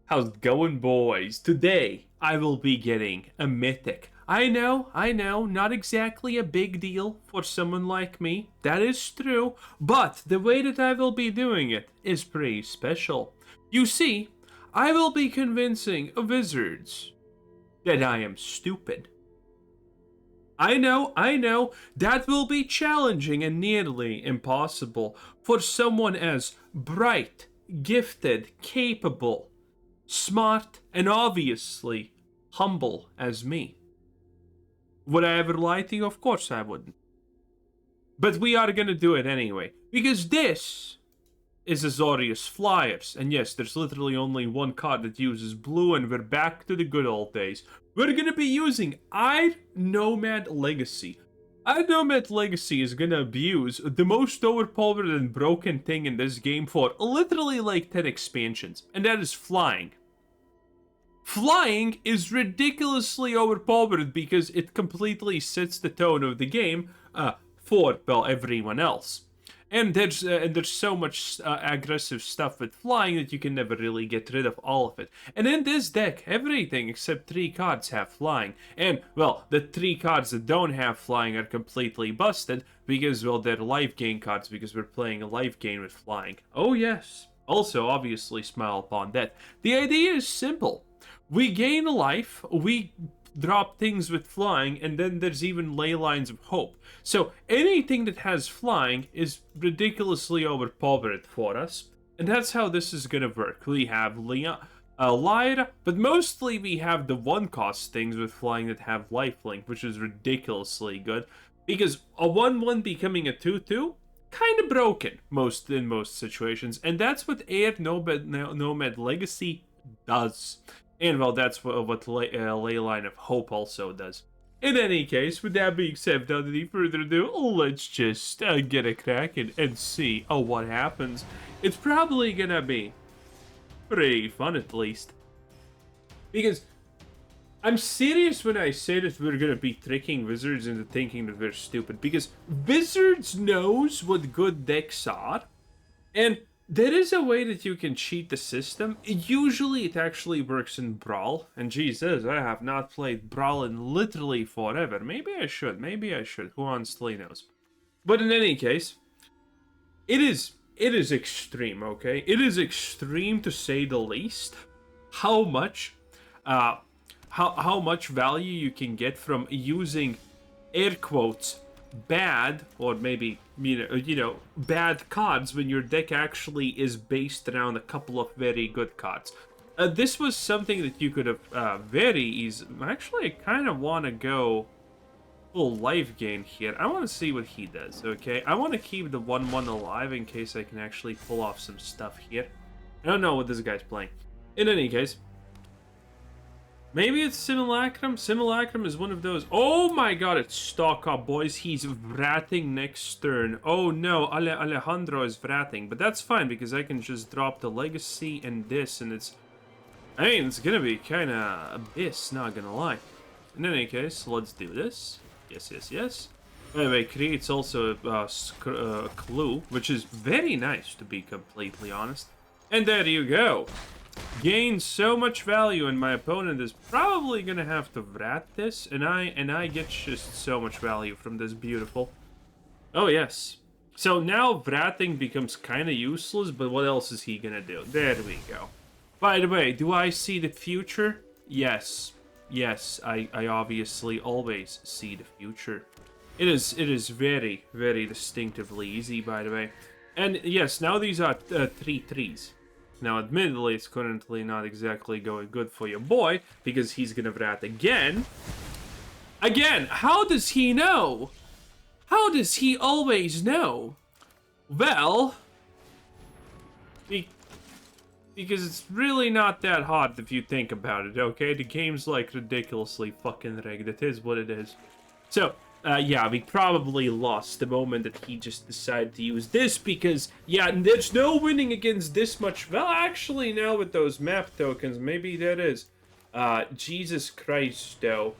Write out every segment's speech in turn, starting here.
How's it going, boys? Today, I will be getting a mythic. I know, not exactly a big deal for someone like me. That is true. But the way that I will be doing it is pretty special. You see, I will be convincing wizards that I am stupid. I know, that will be challenging and nearly impossible for someone as bright, gifted, capable, smart, and obviously humble as me. Would I ever lie to you? Of course I wouldn't. But we are gonna do it anyway, because this is Azorius Flyers, and yes, there's literally only one card that uses blue, and we're back to the good old days. We're gonna be using Air Nomad Legacy. Air Nomad Legacy is gonna abuse the most overpowered and broken thing in this game for literally like 10 expansions, and that is flying. Flying is ridiculously overpowered because it completely sets the tone of the game for, well, everyone else. And there's so much aggressive stuff with flying that you can never really get rid of all of it. And in this deck, everything except 3 cards have flying. And, well, the 3 cards that don't have flying are completely busted because, well, they're life gain cards because we're playing a life gain with flying. Oh, yes. Also, obviously, smile upon that. The idea is simple. We gain a life, we drop things with flying, and then there's even Leyline of Hope. So anything that has flying is ridiculously overpowered for us, and that's how this is gonna work. We have Lyra, but mostly we have the 1-cost things with flying that have lifelink, which is ridiculously good, because a 1-1 becoming a 2-2, kind of broken in most situations, and that's what Air Nomad Legacy does. And, well, that's what Leyline of Hope also does. In any case, with that being said, without any further ado, let's just get a crack and see what happens. It's probably gonna be pretty fun, at least. Because I'm serious when I say that we're gonna be tricking wizards into thinking that we're stupid. Because wizards knows what good decks are, and there is a way that you can cheat the system. Usually it actually works in Brawl. And Jesus, I have not played Brawl in literally forever. Maybe I should. Who honestly knows? But in any case, it is extreme, okay? It is extreme to say the least. How much value you can get from using air quotes bad, or maybe you know bad cards when your deck actually is based around a couple of very good cards. This was something that you could have very easy. Actually, I kind of want to go full life gain here. I want to see what he does. Okay, I want to keep the 1-1 alive in case I can actually pull off some stuff here. I don't know what this guy's playing. In any case, maybe it's Simulacrum. Simulacrum is one of those. Oh my god, it's stock up, boys. He's Vrating next turn. Oh no, Alejandro is Vrating. But that's fine because I can just drop the Legacy and this, and it's... I mean, it's gonna be kind of abyss, not gonna lie. In any case, let's do this. Yes. By the way, creates also a clue, which is very nice, to be completely honest. And there you go. Gain so much value, and my opponent is probably gonna have to Vrat this, and I get just so much value from this. Beautiful. Oh yes. So now Vrating becomes kind of useless, but what else is he gonna do? There we go. By the way, do I see the future? Yes, I obviously always see the future. It is very, very distinctively easy, by the way. And yes, now these are 3/3s. Now, admittedly, it's currently not exactly going good for your boy, because he's gonna Vrat again. Again, how does he know? How does he always know? Well, because it's really not that hard if you think about it, okay? The game's like ridiculously fucking rigged. It is what it is. So, yeah, we probably lost the moment that he just decided to use this because, yeah, there's no winning against this much. Well, actually, now with those map tokens, maybe that is. Jesus Christ, though.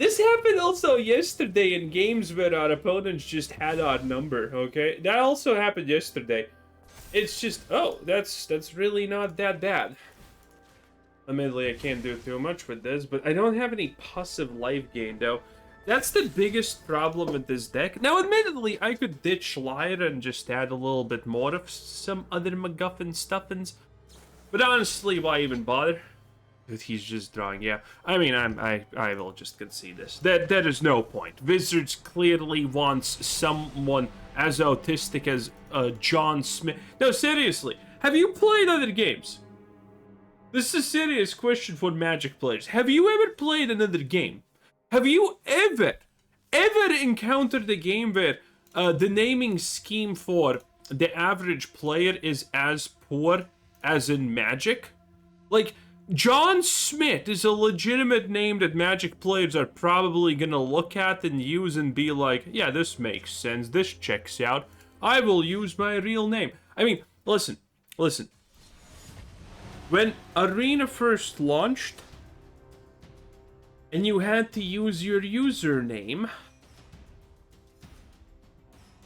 This happened also yesterday in games where our opponents just had our number, okay? That also happened yesterday. It's just, oh, that's really not that bad. Admittedly, I can't do too much with this, but I don't have any passive life gain, though. That's the biggest problem with this deck. Now, admittedly, I could ditch Lyra and just add a little bit more of some other MacGuffin stuffins. But honestly, why even bother? Dude, he's just drawing, yeah. I mean, I will just concede this. There is no point. Wizards clearly wants someone as autistic as John Smith. No, seriously, have you played other games? This is a serious question for Magic players. Have you ever played another game? Have you ever encountered a game where the naming scheme for the average player is as poor as in Magic? Like, John Smith is a legitimate name that Magic players are probably gonna look at and use and be like, yeah, this makes sense, this checks out. I will use my real name. I mean, listen. When Arena first launched, and you had to use your username.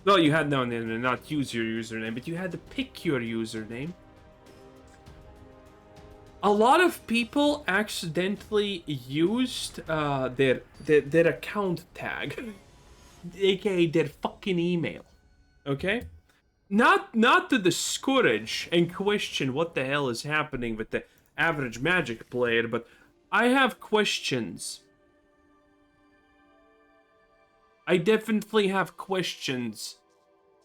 Well, you had, no, not use your username, but you had to pick your username. A lot of people accidentally used their account tag, aka their fucking email. Okay? Not to discourage and question what the hell is happening with the average Magic player, but I have questions. I definitely have questions.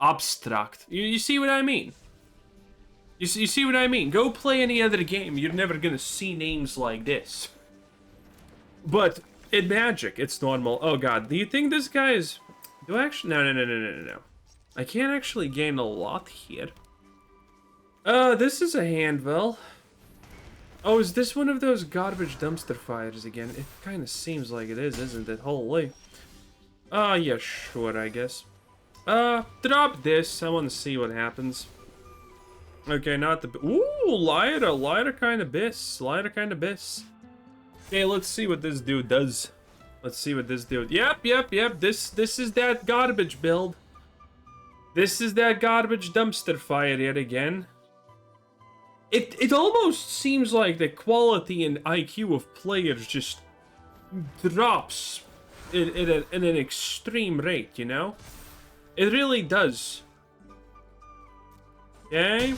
Abstract. You see what I mean? You see what I mean? Go play any other game. You're never gonna see names like this. But in Magic, it's normal. Oh god, do you think this guy is... Do I actually... No. I can't actually gain a lot here. This is a handbell. Oh, is this one of those garbage dumpster fires again? It kind of seems like it is, isn't it? Holy. Yeah, sure, I guess. Drop this. I want to see what happens. Okay, not the... Ooh, Lyra kind of biss. Okay, let's see what this dude does. Yep. This is that garbage build. This is that garbage dumpster fire yet again. It almost seems like the quality and IQ of players just drops in an extreme rate, you know? It really does. Okay?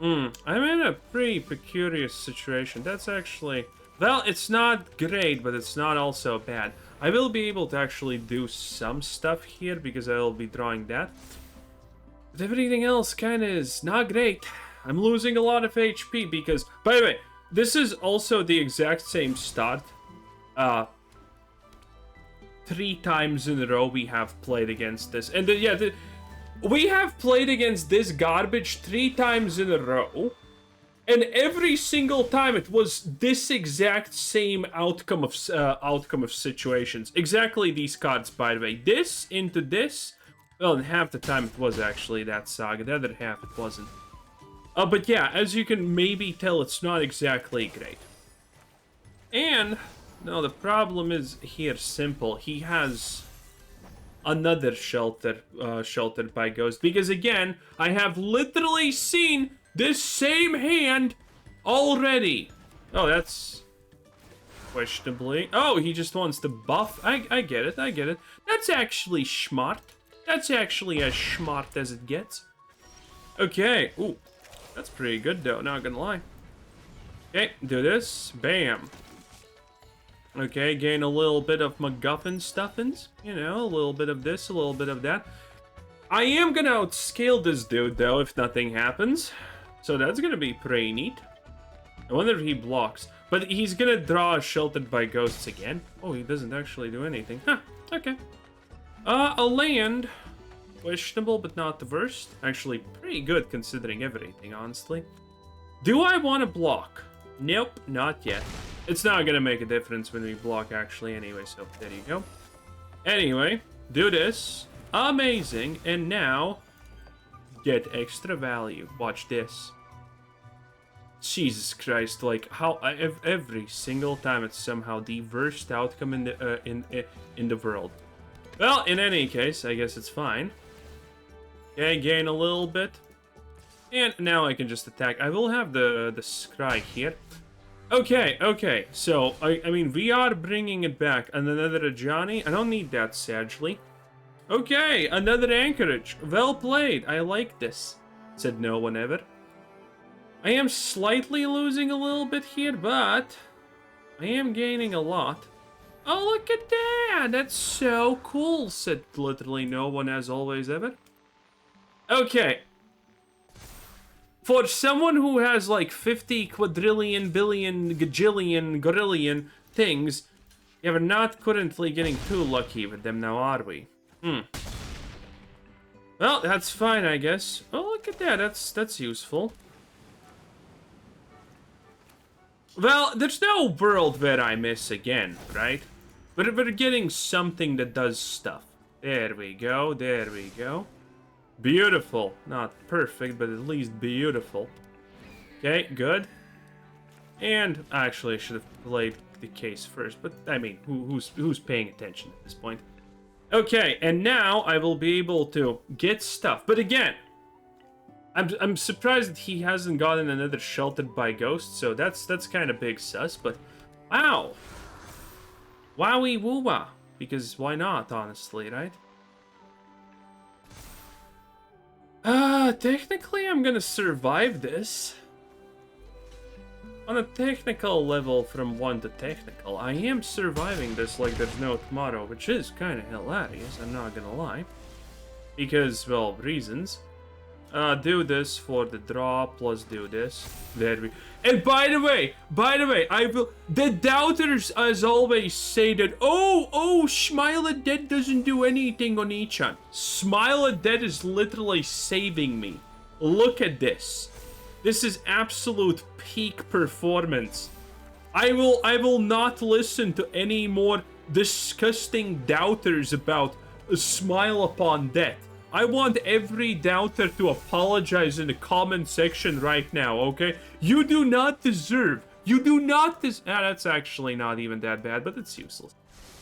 I'm in a pretty peculiar situation. That's actually... Well, it's not great, but it's not also bad. I will be able to actually do some stuff here because I will be drawing that. But everything else kind of is not great. I'm losing a lot of HP because... By the way, this is also the exact same start. 3 times in a row we have played against this. And we have played against this garbage 3 times in a row. And every single time it was this exact same outcome of situations. Exactly these cards, by the way. This into this. Well, and half the time it was actually that saga. The other half it wasn't. But yeah, as you can maybe tell, it's not exactly great. And, no, the problem is here simple. He has another sheltered by Ghost. Because again, I have literally seen this same hand already. Oh, that's questionably... Oh, he just wants to buff. I get it. That's actually smart. That's actually as smart as it gets. Okay, ooh. That's pretty good, though, not gonna lie. Okay, do this. Bam. Okay, gain a little bit of MacGuffin stuffins. You know, a little bit of this, a little bit of that. I am gonna outscale this dude, though, if nothing happens. So that's gonna be pretty neat. I wonder if he blocks. But he's gonna draw Sheltered by Ghosts again. Oh, he doesn't actually do anything. Huh, okay. A land... Questionable, but not the worst. Actually, pretty good considering everything, honestly. Do I want to block? Nope, not yet. It's not gonna make a difference when we block, actually, anyway, so there you go. Anyway, do this. Amazing. And now, get extra value. Watch this. Jesus Christ, like, how every single time it's somehow the worst outcome in the world. Well, in any case, I guess it's fine. Okay, gain a little bit. And now I can just attack. I will have the scry here. Okay, okay. So, I mean, we are bringing it back. And another Ajani. I don't need that, sadly. Okay, another Anchorage. Well played. I like this, said no one ever. I am slightly losing a little bit here, but I am gaining a lot. Oh, look at that! That's so cool, said literally no one as always ever. Okay. For someone who has like 50 quadrillion, billion, gajillion, gorillion things, yeah, we're not currently getting too lucky with them now, are we? Well, that's fine, I guess. Oh, look at that. That's useful. Well, there's no world where I miss again, right? But we're getting something that does stuff. There we go, there we go. Beautiful. Not perfect, but at least beautiful. Okay, good. And actually, I should have played the case first, but I mean, who's paying attention at this point? Okay, and now I will be able to get stuff. But again, I'm surprised that he hasn't gotten another Sheltered by Ghosts, so that's kind of big sus, but wow. Wowie woo-wah. Because why not, honestly, right? Technically I'm gonna survive this. On a technical level, from 1 to technical, I am surviving this like there's no tomorrow, which is kind of hilarious, I'm not gonna lie. Because, well, reasons. Do this for the draw, plus do this. There we... And by the way, I will... The doubters, as always, say that, oh, Smile at Dead doesn't do anything on Ichan. Smile at Dead is literally saving me. Look at this. This is absolute peak performance. I will not listen to any more disgusting doubters about Smile upon Death. I want every doubter to apologize in the comment section right now, okay? You do not deserve. That's actually not even that bad, but it's useless.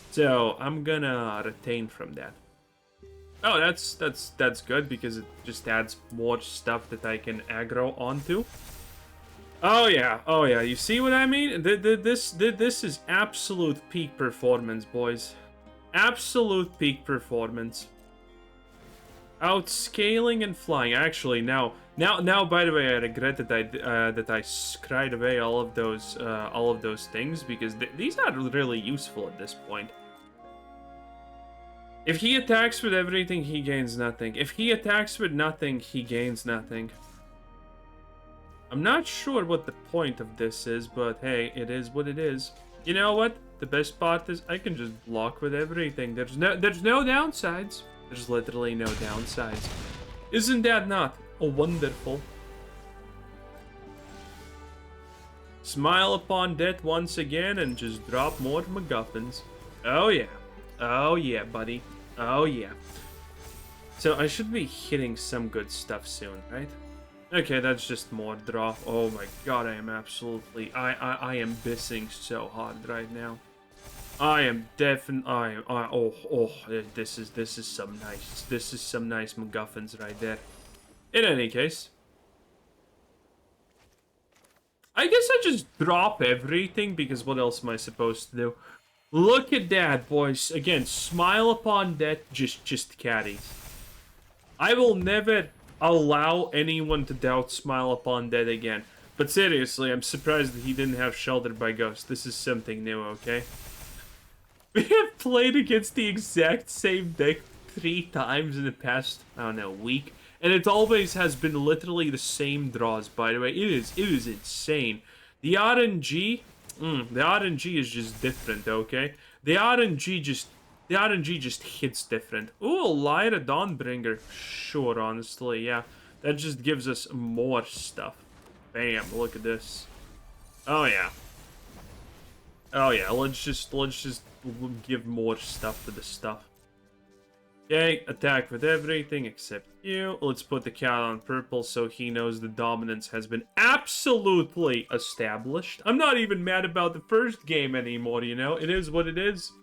So, I'm gonna retain from that. Oh, that's good, because it just adds more stuff that I can aggro onto. Oh yeah, you see what I mean? This is absolute peak performance, boys. Absolute peak performance. Outscaling and flying. Actually, now, by the way, I regret that I scried away all of those things, because these are really useful at this point. If he attacks with everything, he gains nothing. If he attacks with nothing, he gains nothing. I'm not sure what the point of this is, but hey, it is what it is. You know what? The best part is I can just block with everything. There's no downsides. There's literally no downsides. Isn't that not wonderful? Smile upon death once again and just drop more MacGuffins. Oh yeah. Oh yeah, buddy. Oh yeah. So I should be hitting some good stuff soon, right? Okay, that's just more draw. Oh my god, I am absolutely... I am bissing so hard right now. I am definitely... this is some nice... This is some nice MacGuffins right there. In any case... I guess I just drop everything, because what else am I supposed to do? Look at that, boys. Again, smile upon death, just caddies. I will never allow anyone to doubt Smile upon death again. But seriously, I'm surprised that he didn't have Sheltered by Ghost. This is something new, okay? We have played against the exact same deck 3 times in the past, I don't know, week. And it always has been literally the same draws, by the way. It is insane. The RNG... the RNG is just different, okay? The RNG just hits different. Ooh, Lyra Dawnbringer. Sure, honestly, yeah. That just gives us more stuff. Bam, look at this. Oh yeah. Oh yeah, let's just give more stuff to the stuff. Okay, attack with everything except you. Let's put the cat on purple so he knows the dominance has been absolutely established. I'm not even mad about the first game anymore, you know? It is what it is.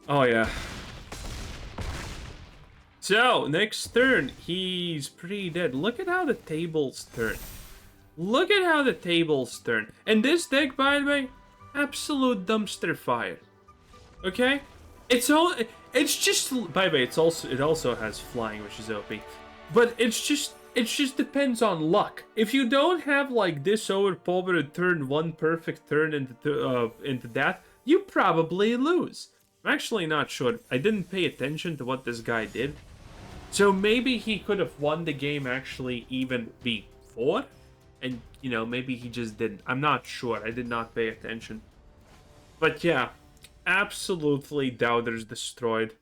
Oh, yeah. So, next turn, he's pretty dead. Look at how the tables turn. Look at how the tables turn. And this deck, by the way, absolute dumpster fire. Okay? It's just, by the way, it also has flying, which is OP. But it just depends on luck. If you don't have like this overpowered turn, one perfect turn into that, you probably lose. I'm actually not sure. I didn't pay attention to what this guy did. So maybe he could have won the game actually even before. And, you know, maybe he just didn't. I'm not sure. I did not pay attention. But yeah, absolutely Doubters destroyed.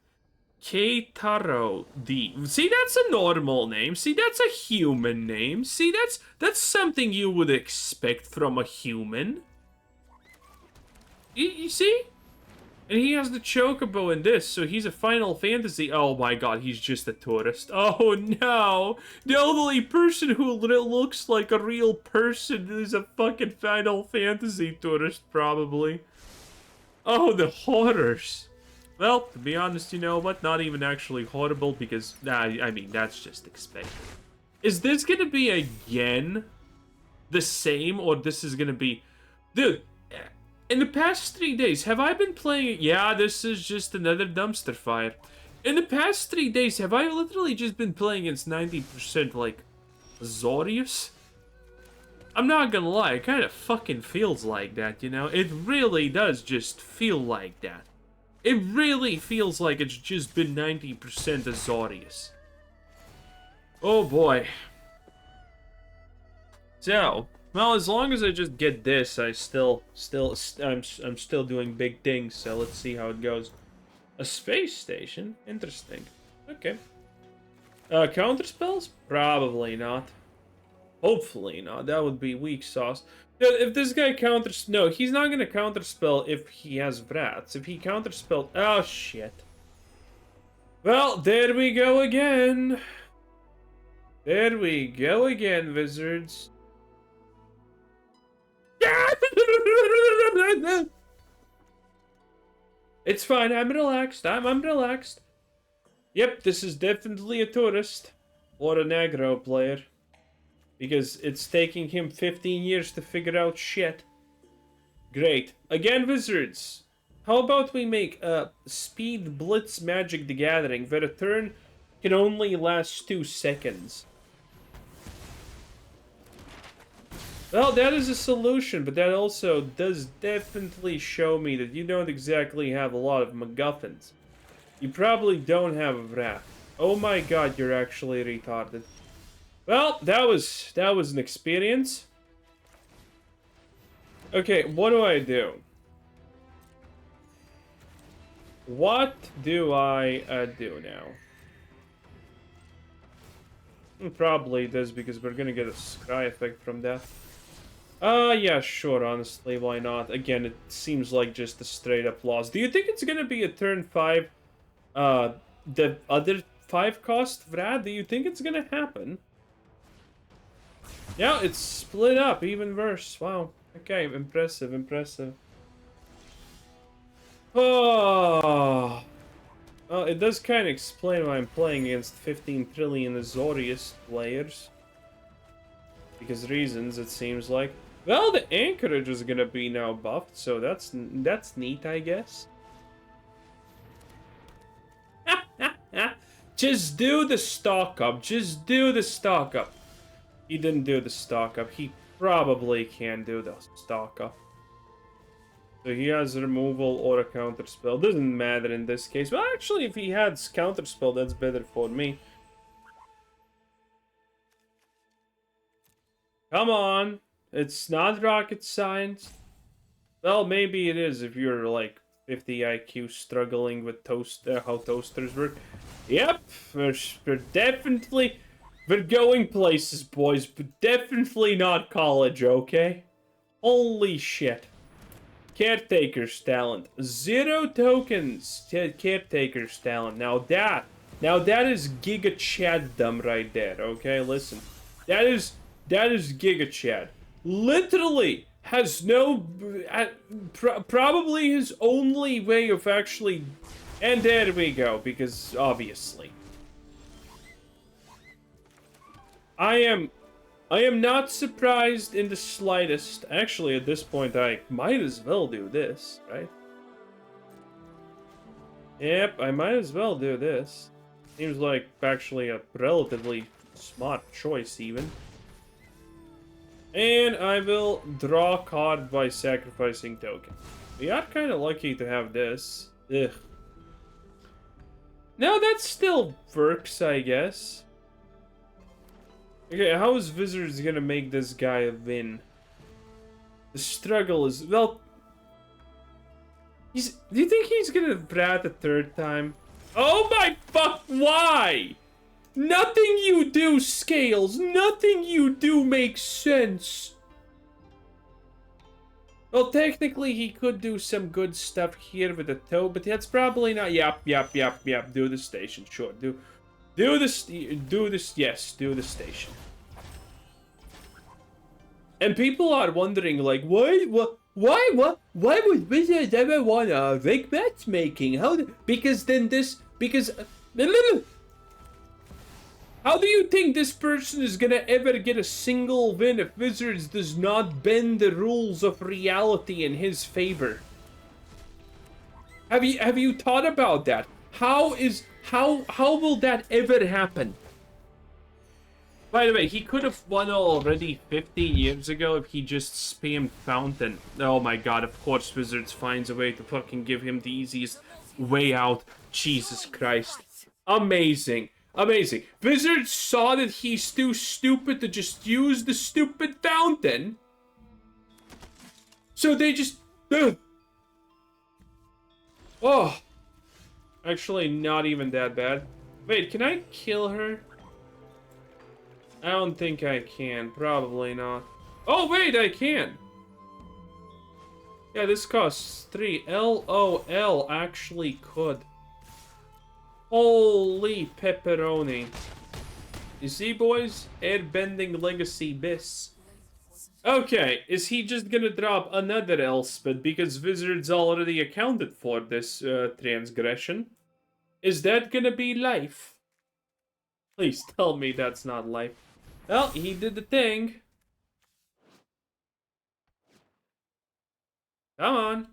Keitaro D. See, that's a normal name. See, that's a human name. See, that's something you would expect from a human. You see? And he has the Chocobo in this, so he's a Final Fantasy. Oh my god, he's just a tourist. Oh no! The only person who looks like a real person is a fucking Final Fantasy tourist, probably. Oh, the horrors. Well, to be honest, you know what? Not even actually horrible, because, I mean, that's just expected. Is this gonna be again the same, or this is gonna be... Dude, in the past 3 days, have I been playing... Yeah, this is just another dumpster fire. In the past 3 days, have I literally just been playing against 90%, like, azorius? I'm not gonna lie, it kind of fucking feels like that, you know? It really does just feel like that. It really feels like it's just been 90% azorius. Oh boy. So... Well, as long as I just get this, I'm still doing big things. So let's see how it goes. A space station, interesting. Okay. Counter spells? Probably not. Hopefully not. That would be weak sauce. If this guy counters, no, he's not gonna counterspell if he has Vrats. If he counterspell, oh shit. Well, there we go again. There we go again, wizards. It's fine, I'm relaxed, I'm relaxed. Yep, this is definitely a tourist. Or an aggro player. Because it's taking him 15 years to figure out shit. Great. Again, wizards. How about we make a Speed Blitz Magic the Gathering, where a turn can only last 2 seconds. Well, that is a solution, but that also does definitely show me that you don't exactly have a lot of MacGuffins. You probably don't have a Wrath. Oh my god, you're actually retarded. Well, that was an experience. Okay, what do I do? What do I do now? Probably this, because we're gonna get a scry effect from that. Yeah, sure, honestly, why not? Again, it seems like just a straight-up loss. Do you think it's gonna be a turn 5, the other 5-cost Vrad? Do you think it's gonna happen? Yeah, it's split up, even worse. Wow. Okay, impressive, impressive. Oh. Well, it does kind of explain why I'm playing against 15 trillion azorius players. Because reasons, it seems like. Well, the Anchorage is gonna be now buffed, so that's neat, I guess. Just do the stock up. Just do the stock up. He didn't do the stock up. He probably can do the stock up. So he has removal or a counter spell. Doesn't matter in this case. Well, actually, if he had counter spell, that's better for me. Come on. It's not rocket science. Well, maybe it is if you're like 50 IQ struggling with how toasters work. Yep, we're definitely... We're going places, boys, but definitely not college, okay? Holy shit. Caretaker's talent. 0 tokens. Caretaker's talent. Now that is Giga Chaddom right there, okay? Listen. That is Giga Chad. Literally has no... probably his only way of actually... And there we go, because obviously. I am not surprised in the slightest. Actually, at this point, I might as well do this, right? Yep, I might as well do this. Seems like actually a relatively smart choice, even. And I will draw a card by sacrificing token. We are kind of lucky to have this. Ugh. Now that still works, I guess. Okay, how is Wizards gonna make this guy win? The struggle is... Well... Do you think he's gonna brat a third time? Oh my fuck, why? Nothing you do scales. Nothing you do makes sense. Well, technically he could do some good stuff here with the toe, but that's probably not... Yep. Do the station, sure. Do the station. And people are wondering, like, why would Wizards ever want a rig matchmaking? Because how do you think this person is gonna ever get a single win if Wizards does not bend the rules of reality in his favor? Have you thought about that? How will that ever happen? By the way, he could have won already 15 years ago if he just spammed Fountain. Oh my god, of course Wizards finds a way to fucking give him the easiest way out. Jesus Christ. Amazing. Amazing. Wizards saw that he's too stupid to just use the stupid Fountain. So they just... Oh. Actually, not even that bad. Wait, can I kill her? I don't think I can. Probably not. Oh, wait, I can. Yeah, this costs 3. LOL actually could. Holy pepperoni. You see, boys? Airbending Legacy bis. Okay, is he just gonna drop another Elspeth because Wizards already accounted for this transgression? Is that gonna be life? Please tell me that's not life. Well, he did the thing. Come on.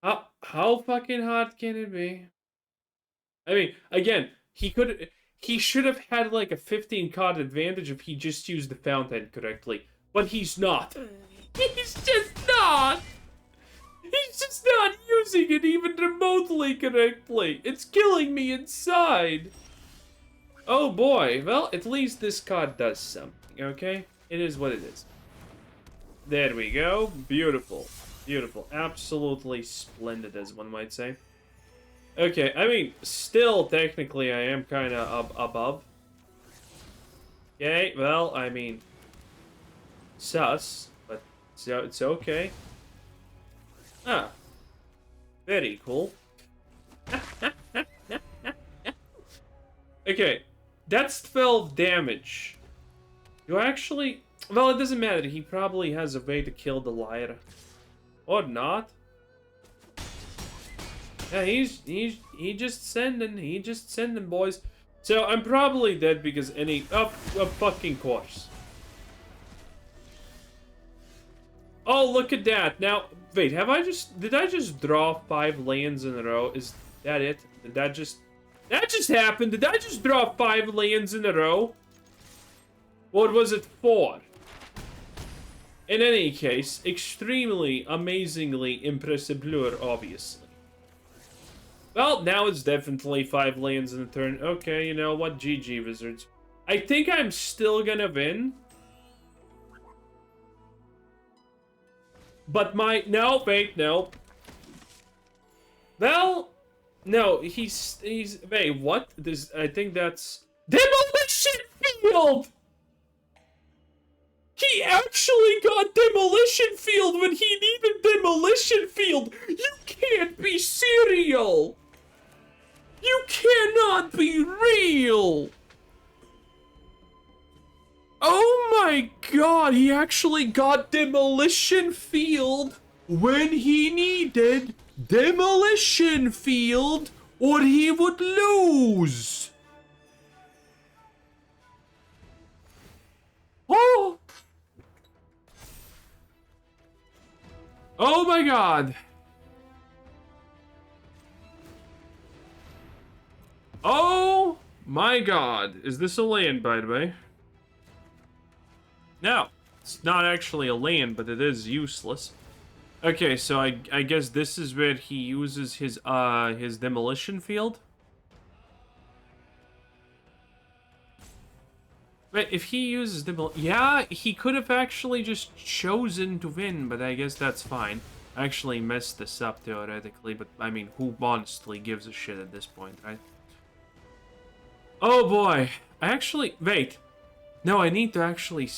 How fucking hard can it be? I mean, again, he should have had like a 15 card advantage if he just used the Fountain correctly. But he's not. He's just not. He's just not using it even remotely correctly. It's killing me inside. Oh boy, well, at least this card does something, okay? It is what it is. There we go. Beautiful. Beautiful. Absolutely splendid, as one might say. Okay, I mean, still, technically, I am kind of above. Okay, well, I mean, sus, but it's okay. Ah, very cool. Okay. That's 12 damage. You actually... Well, it doesn't matter. He probably has a way to kill the Lyra. Or not. Yeah, he just sending. He just sending, boys. So, I'm probably dead because any... of fucking course. Oh, look at that. Now, wait, did I just draw 5 lands in a row? Is that it? Did that just... That just happened. Did I just draw 5 lands in a row? What was it 4? In any case, extremely, amazingly impressive lure, obviously. Well, now it's definitely 5 lands in a turn. Okay, you know what? GG, Wizards. I think I'm still gonna win. But no, wait, no. Well... No, he's wait, what? I think that's Demolition Field! He actually got Demolition Field when he needed Demolition Field! You can't be serial! You cannot be real! Oh my god, he actually got Demolition Field when he needed Demolition Field, or he would lose. Oh my god! Oh my god! Is this a land, by the way? No, it's not actually a land, but it is useless. Okay, so I guess this is where he uses his demolition field. But if he uses yeah, he could have actually just chosen to win, but I guess that's fine. I actually messed this up theoretically, but I mean, who honestly gives a shit at this point, right? Oh boy, wait. No, I need to actually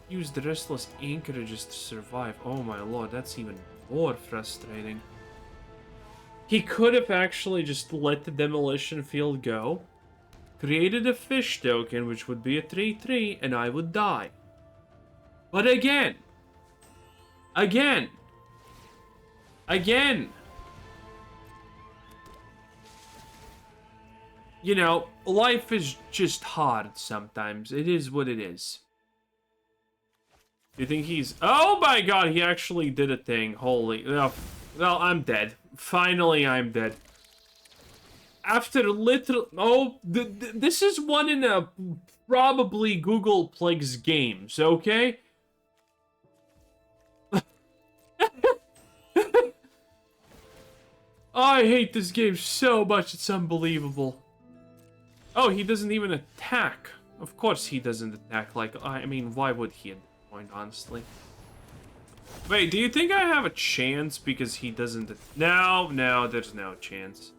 use the Restless Anchorage to survive. Oh my lord, that's even more frustrating. He could have actually just let the demolition field go, created a fish token, which would be a 3/3, and I would die. But again, you know, life is just hard sometimes. It is what it is. You think he's... Oh my god, he actually did a thing. Holy... Oh, well, I'm dead. Finally, I'm dead. After literal... Oh, this is one in a probably Google Plague's games, okay? I hate this game so much, it's unbelievable. Oh, he doesn't even attack. Of course he doesn't attack, like, I mean, why would he at this point, honestly? Wait, do you think I have a chance because he doesn't... No, there's no chance.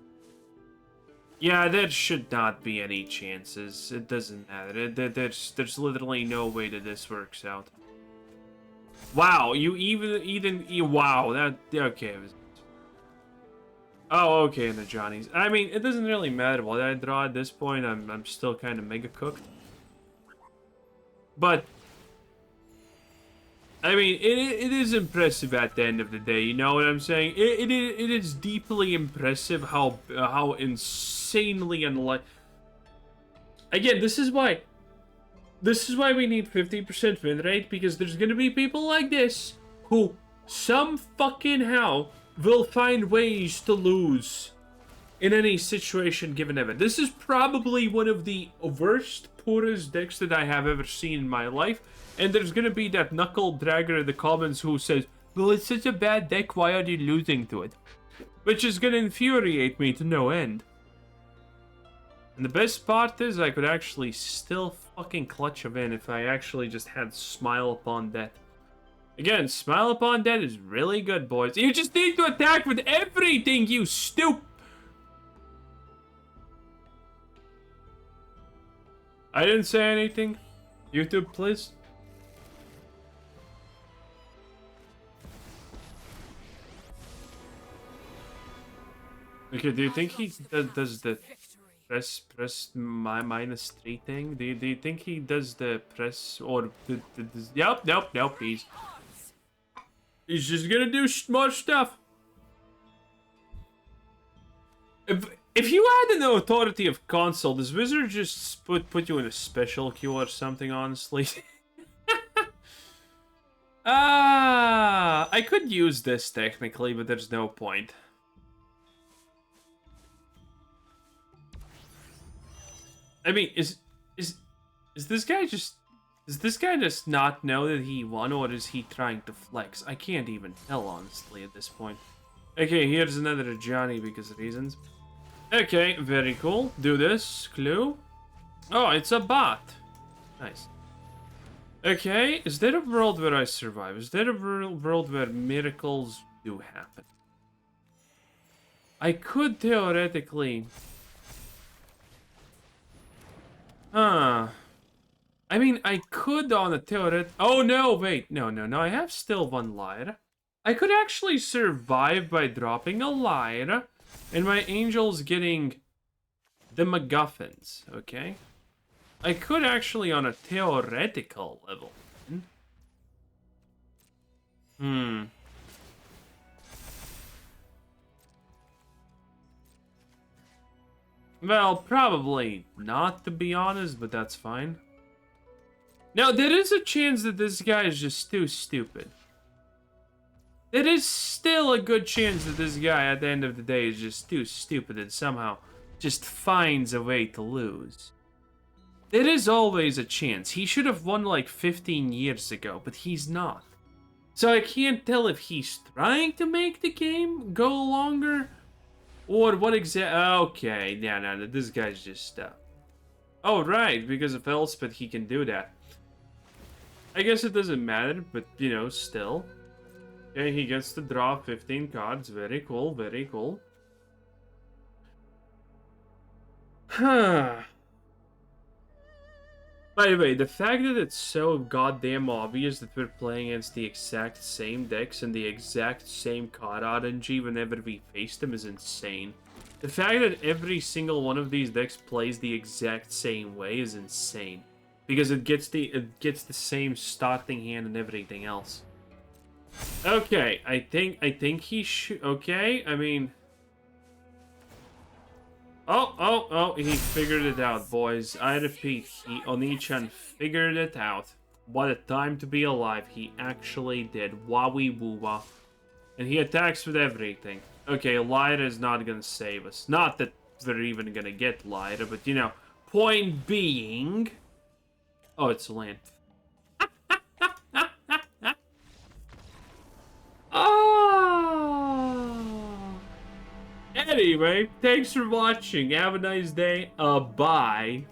Yeah, there should not be any chances. It doesn't matter. There's literally no way that this works out. Wow, you even wow, that... Okay. Oh, okay, and the Ajani's. I mean, it doesn't really matter what I draw at this point. I'm still kind of mega cooked. But I mean, it is impressive at the end of the day. You know what I'm saying? It is deeply impressive how insanely unlike. Again, this is why we need 50% win rate, because there's gonna be people like this who some fucking how will find ways to lose in any situation given ever. This is probably one of the worst, poorest decks that I have ever seen in my life. And there's gonna be that knuckle dragger in the comments who says, well, it's such a bad deck, why are you losing to it? Which is gonna infuriate me to no end. And the best part is I could actually still fucking clutch a win if I actually just had Smile Upon Death. Again, Smile Upon Death is really good, boys. You just need to attack with everything, you stupid. I didn't say anything. YouTube, please. Okay, do you think he does the press my -3 thing? Do you think he does the press or the nope, he's just gonna do more stuff. If you had an authority of console, does Wizard just put you in a special queue or something, honestly? I could use this technically, but there's no point. I mean, is this guy just... Does this guy just not know that he won, or is he trying to flex? I can't even tell, honestly, at this point. Okay, here's another Ajani because of reasons. Okay, very cool. Do this. Clue. Oh, it's a bot. Nice. Okay, is there a world where I survive? Is there a world where miracles do happen? I could theoretically... I mean, I could on a theoret... Oh, no, wait. No. I have still one Lyra. I could actually survive by dropping a Lyra, and my Angel's getting the MacGuffins, okay? I could actually on a theoretical level. Well, probably not, to be honest, but that's fine. Now, there is a chance that this guy is just too stupid. There is still a good chance that this guy at the end of the day is just too stupid and somehow just finds a way to lose. There is always a chance. He should have won like 15 years ago, but he's not. So I can't tell if he's trying to make the game go longer or what Okay, yeah, no, this guy's just Oh, right, because of Elspeth he can do that. I guess it doesn't matter, but you know, still. Okay, he gets to draw 15 cards. Very cool, very cool. Huh. By the way, the fact that it's so goddamn obvious that we're playing against the exact same decks and the exact same card RNG whenever we face them is insane. The fact that every single one of these decks plays the exact same way is insane. Because it gets the same starting hand and everything else. Okay, I think he should. Okay, I mean. Oh, he figured it out, boys. I repeat, Oni-chan figured it out. What a time to be alive. He actually did. Wowie woo-wah. And he attacks with everything. Okay, Lyra is not gonna save us. Not that we're even gonna get Lyra, but you know, point being. Oh, it's a land. Anyway, thanks for watching. Have a nice day. Bye.